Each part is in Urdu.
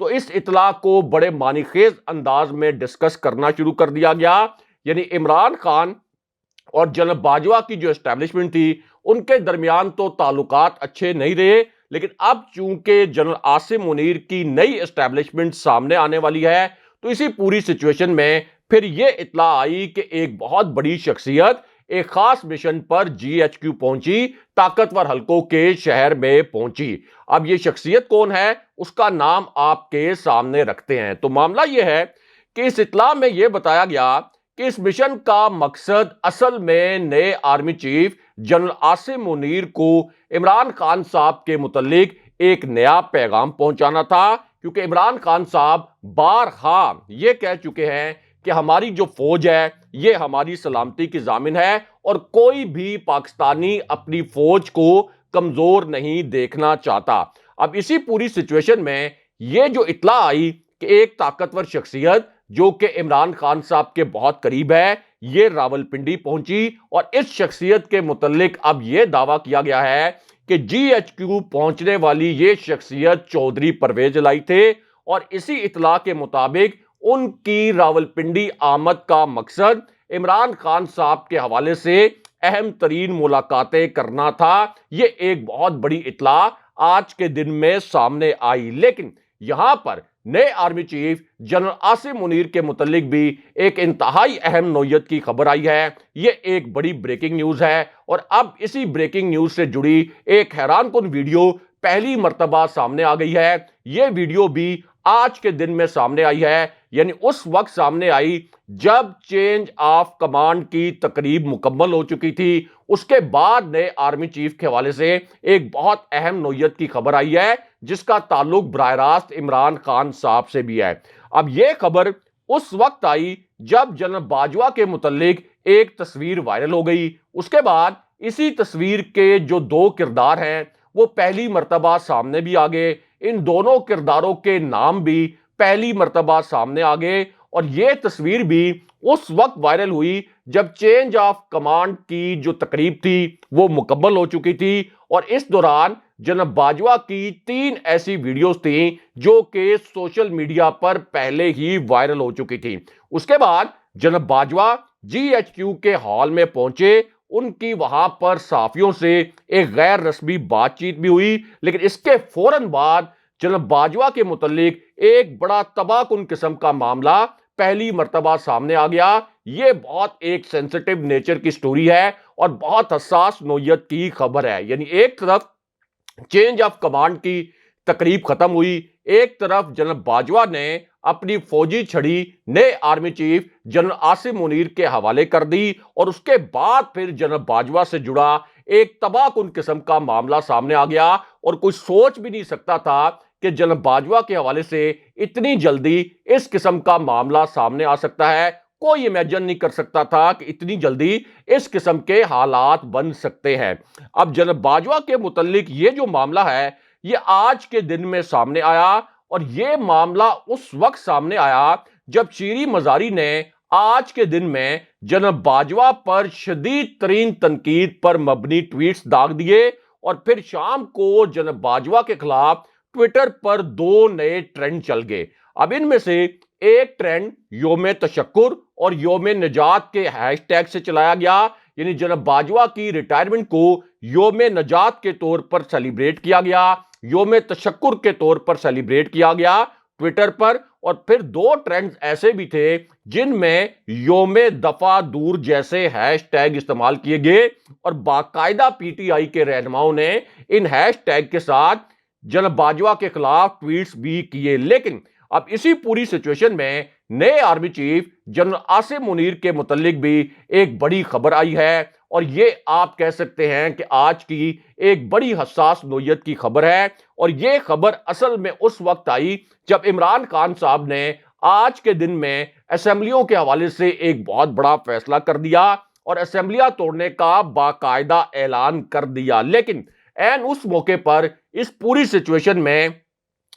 تو اس اطلاع کو بڑے معنی خیز انداز میں ڈسکس کرنا شروع کر دیا گیا. یعنی عمران خان اور جنرل باجوہ کی جو اسٹیبلشمنٹ تھی ان کے درمیان تو تعلقات اچھے نہیں رہے، لیکن اب چونکہ جنرل عاصم منیر کی نئی اسٹیبلشمنٹ سامنے آنے والی ہے تو اسی پوری سچویشن میں پھر یہ اطلاع آئی کہ ایک بہت بڑی شخصیت ایک خاص مشن پر جی ایچ کیو پہنچی، طاقتور حلقوں کے شہر میں پہنچی. اب یہ شخصیت کون ہے اس کا نام آپ کے سامنے رکھتے ہیں. تو معاملہ یہ ہے کہ اس اطلاع میں یہ بتایا گیا کہ اس مشن کا مقصد اصل میں نئے army chief general Asim Munir کو عمران خان صاحب کے متعلق ایک نیا پیغام پہنچانا تھا، کیونکہ عمران خان صاحب بارہا یہ کہہ چکے ہیں کہ ہماری جو فوج ہے یہ ہماری سلامتی کی ضامن ہے اور کوئی بھی پاکستانی اپنی فوج کو کمزور نہیں دیکھنا چاہتا. اب اسی پوری سچویشن میں یہ جو اطلاع آئی کہ ایک طاقتور شخصیت جو کہ عمران خان صاحب کے بہت قریب ہے یہ راولپنڈی پہنچی، اور اس شخصیت کے متعلق اب یہ دعویٰ کیا گیا ہے کہ جی ایچ کیو پہنچنے والی یہ شخصیت چودھری پرویز الہی تھے، اور اسی اطلاع کے مطابق ان کی راولپنڈی آمد کا مقصد عمران خان صاحب کے حوالے سے اہم ترین ملاقاتیں کرنا تھا. یہ ایک بہت بڑی اطلاع آج کے دن میں سامنے آئی. لیکن یہاں پر نئے army chief general Asim Munir کے متعلق بھی ایک انتہائی اہم نوعیت کی خبر آئی ہے. یہ ایک بڑی بریکنگ نیوز ہے، اور اب اسی بریکنگ نیوز سے جڑی ایک حیران کن ویڈیو پہلی مرتبہ سامنے آ گئی ہے. یہ ویڈیو بھی آج کے دن میں سامنے آئی ہے، یعنی اس وقت سامنے آئی جب چینج آف کمانڈ کی تقریب مکمل ہو چکی تھی. اس کے بعد نئے آرمی چیف کے حوالے سے ایک بہت اہم نوعیت کی خبر آئی ہے جس کا تعلق براہ راست عمران خان صاحب سے بھی ہے. اب یہ خبر اس وقت آئی جب جنرل باجوہ کے متعلق ایک تصویر وائرل ہو گئی. اس کے بعد اسی تصویر کے جو دو کردار ہیں وہ پہلی مرتبہ سامنے بھی آگے، ان دونوں کرداروں کے نام بھی پہلی مرتبہ سامنے آگے، اور یہ تصویر بھی اس وقت وائرل ہوئی جب چینج آف کمانڈ کی جو تقریب تھی وہ مکمل ہو چکی تھی. اور اس دوران جناب باجوہ کی 3 ایسی ویڈیوز تھیں جو کہ سوشل میڈیا پر پہلے ہی وائرل ہو چکی تھی. اس کے بعد جناب باجوہ جی ایچ کیو کے ہال میں پہنچے، ان کی وہاں پر صحافیوں سے ایک غیر رسمی بات چیت بھی ہوئی، لیکن اس کے فوراً بعد جناب باجوہ کے متعلق ایک بڑا تباہ کن قسم کا معاملہ پہلی مرتبہ سامنے آ گیا. یہ بہت ایک سینسٹیو نیچر کی سٹوری ہے اور بہت حساس نوعیت کی خبر ہے. یعنی ایک طرف چینج آف کمانڈ کی تقریب ختم ہوئی، ایک طرف جنرل باجوہ نے اپنی فوجی چھڑی نئے army chief general Asim Munir کے حوالے کر دی، اور اس کے بعد پھر جنرل باجوہ سے جڑا ایک تباہ کن قسم کا معاملہ سامنے آ گیا. اور کوئی سوچ بھی نہیں سکتا تھا کہ جنرل باجوہ کے حوالے سے اتنی جلدی اس قسم کا معاملہ سامنے آ سکتا ہے. کوئی امیجن نہیں کر سکتا تھا کہ اتنی جلدی اس قسم کے حالات بن سکتے ہیں. اب جنرل باجوہ کے متعلق یہ جو معاملہ ہے یہ آج کے دن میں سامنے آیا، اور یہ معاملہ اس وقت سامنے آیا جب شیریں مزاری نے آج کے دن میں جنرل باجوہ پر شدید ترین تنقید پر مبنی ٹویٹس داغ دیے، اور پھر شام کو جنرل باجوہ کے خلاف ٹویٹر پر 2 نئے ٹرینڈ چل گئے. اب ان میں سے ایک ٹرینڈ یوم تشکر اور یوم نجات کے ہیش ٹیگ سے چلایا گیا، یعنی جنرل باجوہ کی ریٹائرمنٹ کو یوم نجات کے طور پر سیلیبریٹ کیا گیا، یوم تشکر کے طور پر سیلیبریٹ کیا گیا ٹویٹر پر. اور پھر 2 ٹرینڈز ایسے بھی تھے جن میں یوم دفع دور جیسے ہیش ٹیگ استعمال کیے گئے، اور باقاعدہ پی ٹی آئی کے رہنماؤں نے ان ہیش ٹیگ کے ساتھ جنرل باجوہ کے خلاف ٹویٹس بھی کیے. لیکن اب اسی پوری سچویشن میں نئے army chief general Asim Munir کے متعلق بھی ایک بڑی خبر آئی ہے، اور یہ آپ کہہ سکتے ہیں کہ آج کی ایک بڑی حساس نوعیت کی خبر ہے. اور یہ خبر اصل میں اس وقت آئی جب عمران خان صاحب نے آج کے دن میں اسمبلیوں کے حوالے سے ایک بہت بڑا فیصلہ کر دیا اور اسمبلیاں توڑنے کا باقاعدہ اعلان کر دیا. لیکن این اس موقع پر اس پوری سچویشن میں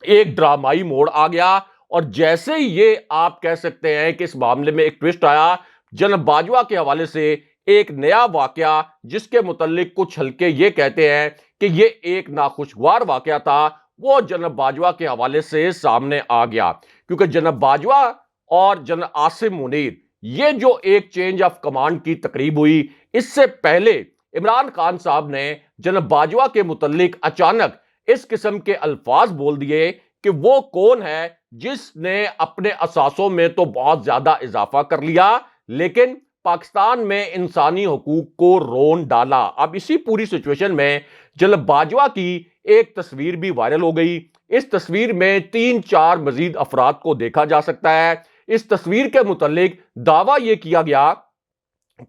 ایک ڈرامائی موڑ آ گیا، اور جیسے ہی یہ آپ کہہ سکتے ہیں کہ اس معاملے میں ایک ٹویسٹ آیا، جنرل باجوہ کے حوالے سے ایک نیا واقعہ جس کے متعلق کچھ حلقے یہ کہتے ہیں کہ یہ ایک ناخوشگوار واقعہ تھا، وہ جنرل باجوہ کے حوالے سے سامنے آ گیا، کیونکہ جنرل باجوہ اور جنرل عاصم منیر یہ جو ایک چینج آف کمانڈ کی تقریب ہوئی، اس سے پہلے عمران خان صاحب نے جنرل باجوہ کے متعلق اچانک اس قسم کے الفاظ بول دیے کہ وہ کون ہے جس نے اپنے اثاثوں میں تو بہت زیادہ اضافہ کر لیا لیکن پاکستان میں انسانی حقوق کو رون ڈالا۔ اب اسی پوری سچویشن میں جنرل باجوہ کی ایک تصویر بھی وائرل ہو گئی۔ اس تصویر میں 3-4 مزید افراد کو دیکھا جا سکتا ہے۔ اس تصویر کے متعلق دعویٰ یہ کیا گیا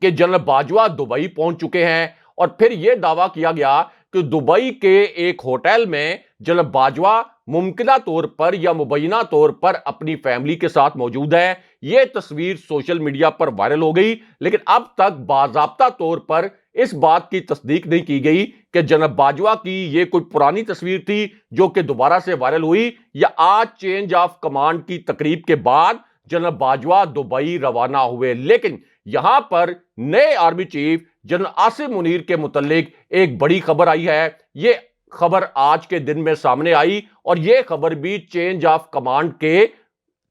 کہ جنرل باجوہ دبئی پہنچ چکے ہیں، اور پھر یہ دعویٰ کیا گیا کہ دبئی کے ایک ہوٹل میں جنرل باجوہ ممکنہ طور پر یا مبینہ طور پر اپنی فیملی کے ساتھ موجود ہے۔ یہ تصویر سوشل میڈیا پر وائرل ہو گئی، لیکن اب تک باضابطہ طور پر اس بات کی تصدیق نہیں کی گئی کہ جنرل باجوہ کی یہ کوئی پرانی تصویر تھی جو کہ دوبارہ سے وائرل ہوئی، یا آج چینج آف کمانڈ کی تقریب کے بعد جنرل باجوہ دبئی روانہ ہوئے۔ لیکن یہاں پر نئے army chief general Asim Munir کے متعلق ایک بڑی خبر آئی ہے۔ یہ خبر آج کے دن میں سامنے آئی، اور یہ خبر بھی چینج آف کمانڈ کے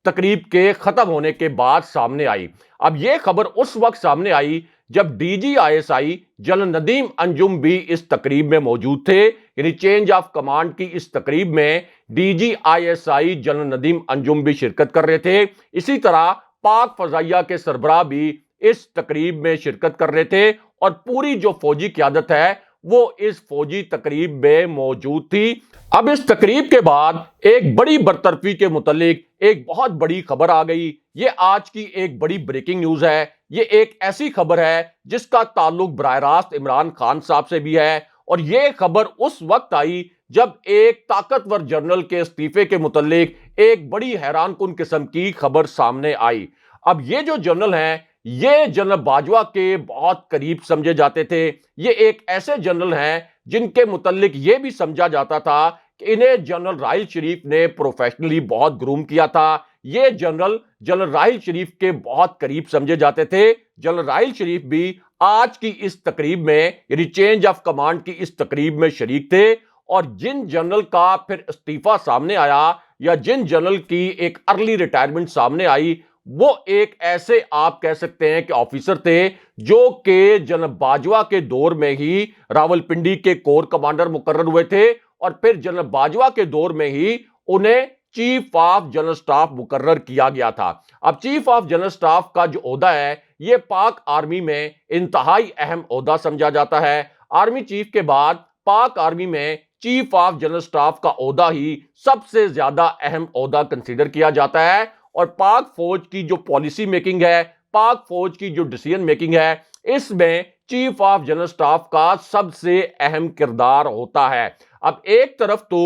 تقریب کے ختم ہونے کے بعد سامنے آئی۔ اب یہ خبر اس وقت سامنے آئی جب D G I S I general Nadeem Anjum بھی اس تقریب میں موجود تھے، یعنی چینج آف کمانڈ کی اس تقریب میں D G I S I general Nadeem Anjum بھی شرکت کر رہے تھے۔ اسی طرح پاک فضائیہ کے سربراہ بھی اس تقریب میں شرکت کر رہے تھے، اور پوری جو فوجی قیادت ہے وہ اس فوجی تقریب میں موجود تھی۔ اب اس تقریب کے بعد ایک بڑی برطرفی کے متعلق ایک بہت بڑی خبر آ گئی۔ یہ آج کی ایک بڑی بریکنگ نیوز ہے۔ یہ ایک ایسی خبر ہے جس کا تعلق براہ راست عمران خان صاحب سے بھی ہے، اور یہ خبر اس وقت آئی جب ایک طاقتور جنرل کے استعفے کے متعلق ایک بڑی حیران کن قسم کی خبر سامنے آئی۔ اب یہ جو جنرل ہیں یہ جنرل باجوہ کے بہت قریب سمجھے جاتے تھے۔ یہ ایک ایسے جنرل ہیں جن کے متعلق یہ بھی سمجھا جاتا تھا کہ انہیں جنرل راحیل شریف نے پروفیشنلی بہت گروم کیا تھا۔ یہ جنرل راحیل شریف کے بہت قریب سمجھے جاتے تھے۔ جنرل راحیل شریف بھی آج کی اس تقریب میں، یعنی چینج آف کمانڈ کی اس تقریب میں شریک تھے، اور جن جنرل کا پھر استعفیٰ سامنے آیا یا جن جنرل کی ایک ارلی ریٹائرمنٹ سامنے آئی، وہ ایک ایسے آپ کہہ سکتے ہیں کہ آفیسر تھے جو کہ جنرل باجوہ کے دور میں ہی راولپنڈی کے کور کمانڈر مقرر ہوئے تھے، اور پھر جنرل باجوہ کے دور میں ہی انہیں چیف آف جنرل سٹاف مقرر کیا گیا تھا۔ اب چیف آف جنرل سٹاف کا جو عہدہ ہے یہ پاک آرمی میں انتہائی اہم عہدہ سمجھا جاتا ہے۔ آرمی چیف کے بعد پاک آرمی میں چیف آف جنرل سٹاف کا عہدہ ہی سب سے زیادہ اہم عہدہ کنسیڈر کیا جاتا ہے، اور پاک فوج کی جو پالیسی میکنگ ہے، پاک فوج کی جو ڈیسیژن میکنگ ہے، اس میں چیف آف جنرل سٹاف کا سب سے اہم کردار ہوتا ہے۔ اب ایک طرف تو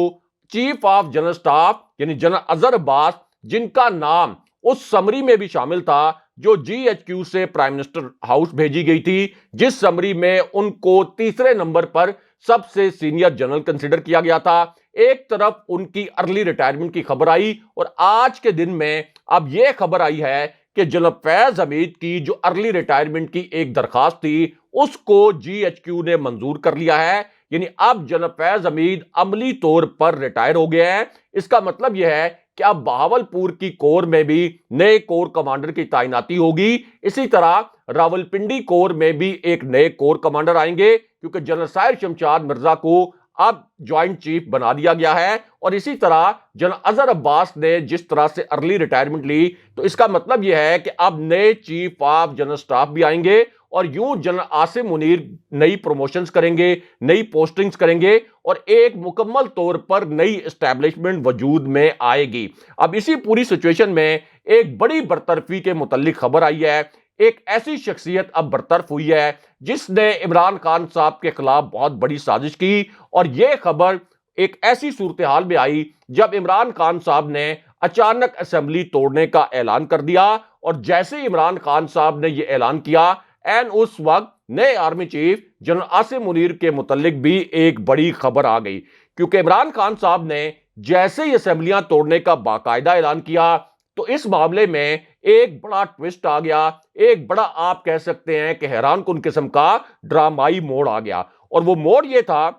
چیف آف جنرل سٹاف یعنی جنرل اظہر عباس، جن کا نام اس سمری میں بھی شامل تھا جو جی ایچ کیو سے پرائم منسٹر ہاؤس بھیجی گئی تھی، جس سمری میں ان کو تیسرے نمبر پر سب سے سینئر جنرل کنسیڈر کیا گیا تھا۔ ایک طرف ان کی ارلی ریٹائرمنٹ کی خبر آئی، اور آج کے دن میں اب یہ خبر آئی ہے کہ جنرل فیض حمید کی جو ارلی ریٹائرمنٹ کی ایک درخواست تھی اس کو جی ایچ کیو نے منظور کر لیا ہے، یعنی اب جنرل فیض حمید عملی طور پر ریٹائر ہو گئے ہیں۔ اس کا مطلب یہ ہے کہ اب بہاولپور کی کور میں بھی نئے کور کمانڈر کی تعیناتی ہوگی۔ اسی طرح راولپنڈی کور میں بھی ایک نئے کور کمانڈر آئیں گے، کیونکہ جنرل سائر شمشاد مرزا کو اب جوائنٹ چیف بنا دیا گیا ہے، اور اسی طرح جنرل اظہر عباس نے جس طرح سے ارلی ریٹائرمنٹ لی، تو اس کا مطلب یہ ہے کہ اب نئے چیف آف جنرل سٹاف بھی آئیں گے، اور یوں جنرل عاصم منیر نئی پروموشنز کریں گے، نئی پوسٹنگز کریں گے، اور ایک مکمل طور پر نئی اسٹیبلشمنٹ وجود میں آئے گی۔ اب اسی پوری سچویشن میں ایک بڑی برطرفی کے متعلق خبر آئی ہے۔ ایک ایسی شخصیت اب برطرف ہوئی ہے جس نے عمران خان صاحب کے خلاف بہت بڑی سازش کی، اور یہ خبر ایک ایسی صورتحال میں آئی جب عمران خان صاحب نے اچانک اسمبلی توڑنے کا اعلان کر دیا، اور جیسے عمران خان صاحب نے یہ اعلان کیا، اس وقت نئے army chief general Asim Munir کے متعلق بھی ایک بڑی خبر آ گئی، کیونکہ عمران خان صاحب نے جیسے ہی اسمبلیاں توڑنے کا باقاعدہ اعلان کیا تو اس معاملے میں ایک بڑا ٹوسٹ آ گیا، ایک بڑا آپ کہہ سکتے ہیں کہ حیران کن قسم کا ڈرامائی موڑ آ گیا، اور وہ موڑ یہ تھا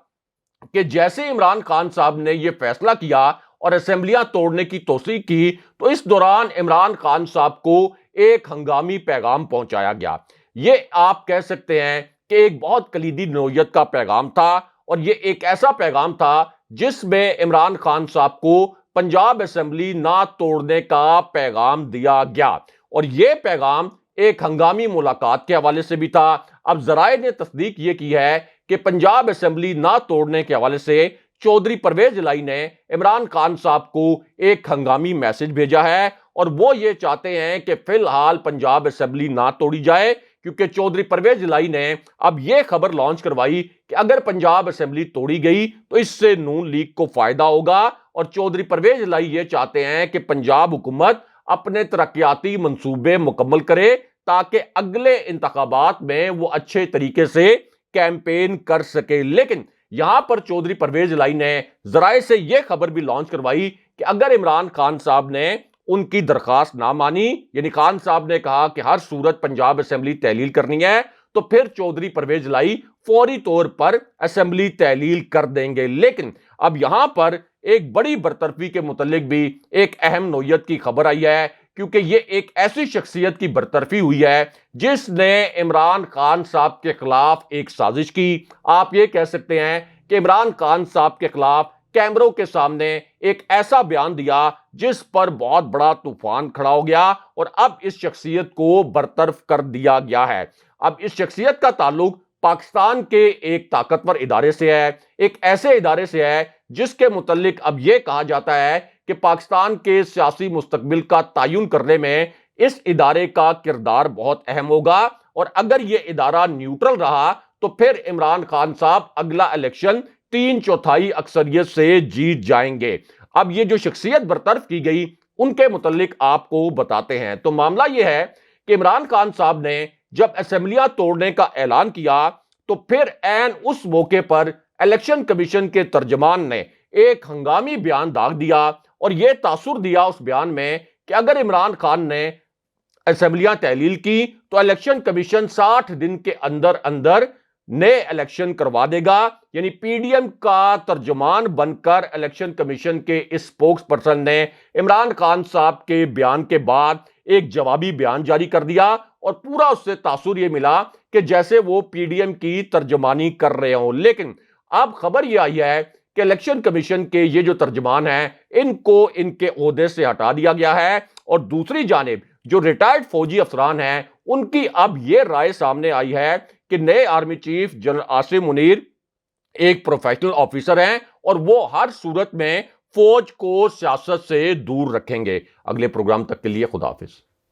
کہ جیسے عمران خان صاحب نے یہ فیصلہ کیا اور اسمبلیاں توڑنے کی توثیق کی تو اس دوران عمران خان صاحب کو ایک ہنگامی پیغام پہنچایا گیا۔ یہ آپ کہہ سکتے ہیں کہ ایک بہت کلیدی نوعیت کا پیغام تھا، اور یہ ایک ایسا پیغام تھا جس میں عمران خان صاحب کو پنجاب اسمبلی نہ توڑنے کا پیغام دیا گیا، اور یہ پیغام ایک ہنگامی ملاقات کے حوالے سے بھی تھا۔ اب ذرائع نے تصدیق یہ کی ہے کہ پنجاب اسمبلی نہ توڑنے کے حوالے سے چودھری پرویز الہی نے عمران خان صاحب کو ایک ہنگامی میسج بھیجا ہے، اور وہ یہ چاہتے ہیں کہ فی الحال پنجاب اسمبلی نہ توڑی جائے، کیونکہ چودھری پرویز الہی نے اب یہ خبر لانچ کروائی کہ اگر پنجاب اسمبلی توڑی گئی تو اس سے نون لیگ کو فائدہ ہوگا، اور چودھری پرویز الہی یہ چاہتے ہیں کہ پنجاب حکومت اپنے ترقیاتی منصوبے مکمل کرے تاکہ اگلے انتخابات میں وہ اچھے طریقے سے کیمپین کر سکے۔ لیکن یہاں پر چودھری پرویز الہی نے ذرائع سے یہ خبر بھی لانچ کروائی کہ اگر عمران خان صاحب نے ان کی درخواست نہ مانی، یعنی خان صاحب نے کہا کہ ہر صورت پنجاب اسمبلی تحلیل کرنی ہے، تو پھر چودھری پرویز الہی فوری طور پر اسمبلی تحلیل کر دیں گے۔ لیکن اب یہاں پر ایک بڑی برطرفی کے متعلق بھی ایک اہم نوعیت کی خبر آئی ہے، کیونکہ یہ ایک ایسی شخصیت کی برطرفی ہوئی ہے جس نے عمران خان صاحب کے خلاف ایک سازش کی۔ آپ یہ کہہ سکتے ہیں کہ عمران خان صاحب کے خلاف کیمروں کے سامنے ایک ایسا بیان دیا جس پر بہت بڑا طوفان کھڑا ہو گیا، اور اب اس شخصیت کو برطرف کر دیا گیا ہے۔ اب اس شخصیت کا تعلق پاکستان کے ایک طاقتور ادارے سے ہے، ایک ایسے ادارے سے ہے جس کے متعلق اب یہ کہا جاتا ہے کہ پاکستان کے سیاسی مستقبل کا تعین کرنے میں اس ادارے کا کردار بہت اہم ہوگا، اور اگر یہ ادارہ نیوٹرل رہا تو پھر عمران خان صاحب اگلا الیکشن 3/4 اکثریت سے جیت جائیں گے۔ اب یہ جو شخصیت برطرف کی گئی ان کے متعلق آپ کو بتاتے ہیں۔ تو معاملہ یہ ہے کہ عمران خان صاحب نے جب اسمبلیاں توڑنے کا اعلان کیا تو پھر عین اس موقع پر الیکشن کمیشن کے ترجمان نے ایک ہنگامی بیان داغ دیا، اور یہ تاثر دیا اس بیان میں کہ اگر عمران خان نے اسمبلیاں تحلیل کی تو الیکشن کمیشن 60 دن کے اندر اندر نئے الیکشن کروا دے گا۔ یعنی پی ڈی ایم کا ترجمان بن کر الیکشن کمیشن کے اس اسپوکس پرسن نے عمران خان صاحب کے بیان کے بعد ایک جوابی بیان جاری کر دیا، اور پورا اس سے تاثر یہ ملا کہ جیسے وہ پی ڈی ایم کی ترجمانی کر رہے ہوں۔ لیکن اب خبر یہ آئی ہے کہ الیکشن کمیشن کے یہ جو ترجمان ہیں ان کو ان کے عہدے سے ہٹا دیا گیا ہے، اور دوسری جانب جو ریٹائرڈ فوجی افسران ہیں ان کی اب یہ رائے سامنے آئی ہے کہ نئے army chief general Asim Munir ایک پروفیشنل آفیسر ہیں، اور وہ ہر صورت میں فوج کو سیاست سے دور رکھیں گے۔ اگلے پروگرام تک کے لیے خدا حافظ۔